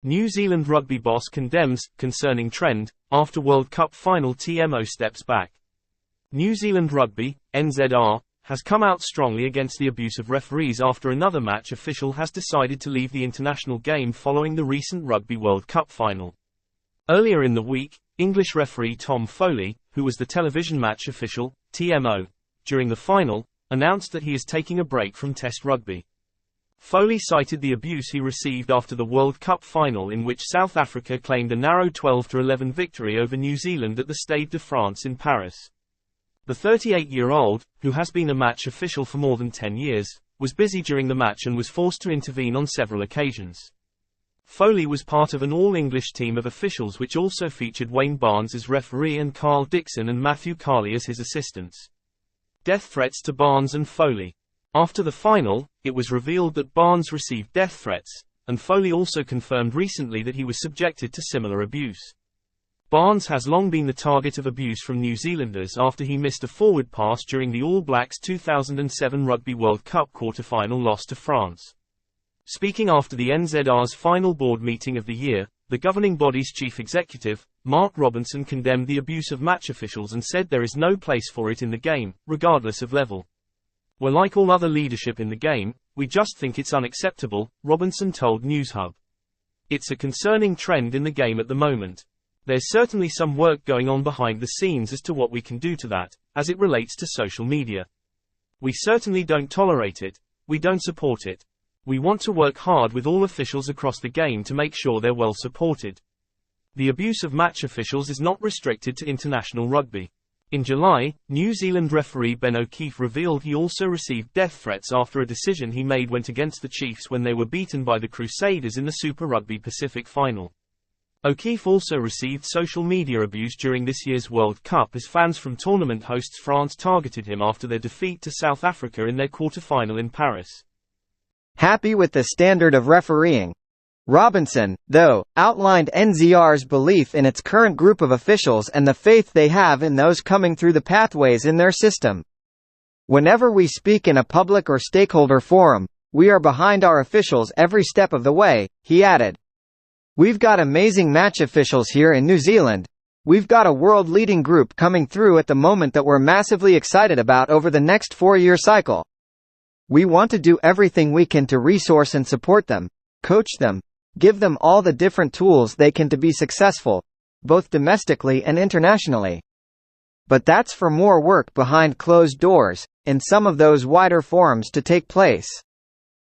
New Zealand Rugby boss condemns concerning trend after World Cup final. TMO steps back. New Zealand Rugby, NZR, has come out strongly against the abuse of referees after another match official has decided to leave the international game following the recent Rugby World Cup final. Earlier in the week, English referee Tom Foley, who was the television match official, TMO, during the final, announced that he is taking a break from Test rugby. Foley cited the abuse he received after the World Cup final in which South Africa claimed a narrow 12-11 victory over New Zealand at the Stade de France in Paris. The 38-year-old, who has been a match official for more than 10 years, was busy during the match and was forced to intervene on several occasions. Foley was part of an all-English team of officials which also featured Wayne Barnes as referee and Carl Dixon and Matthew Carley as his assistants. Death threats to Barnes and Foley. After the final, it was revealed that Barnes received death threats, and Foley also confirmed recently that he was subjected to similar abuse. Barnes has long been the target of abuse from New Zealanders after he missed a forward pass during the All Blacks 2007 Rugby World Cup quarter-final loss to France. Speaking after the NZR's final board meeting of the year, the governing body's chief executive, Mark Robinson, condemned the abuse of match officials and said there is no place for it in the game, regardless of level. "We're like all other leadership in the game, we just think it's unacceptable," Robinson told NewsHub. "It's a concerning trend in the game at the moment. There's certainly some work going on behind the scenes as to what we can do to that, as it relates to social media. We certainly don't tolerate it, we don't support it. We want to work hard with all officials across the game to make sure they're well supported. The abuse of match officials is not restricted to international rugby." In July, New Zealand referee Ben O'Keefe revealed he also received death threats after a decision he made went against the Chiefs when they were beaten by the Crusaders in the Super Rugby Pacific final. O'Keefe also received social media abuse during this year's World Cup as fans from tournament hosts France targeted him after their defeat to South Africa in their quarter-final in Paris. Happy with the standard of refereeing. Robinson, though, outlined NZR's belief in its current group of officials and the faith they have in those coming through the pathways in their system. "Whenever we speak in a public or stakeholder forum, we are behind our officials every step of the way," he added. "We've got amazing match officials here in New Zealand. We've got a world-leading group coming through at the moment that we're massively excited about over the next 4-year cycle. We want to do everything we can to resource and support them, coach them, give them all the different tools they can to be successful, both domestically and internationally. But that's for more work behind closed doors, in some of those wider forums to take place."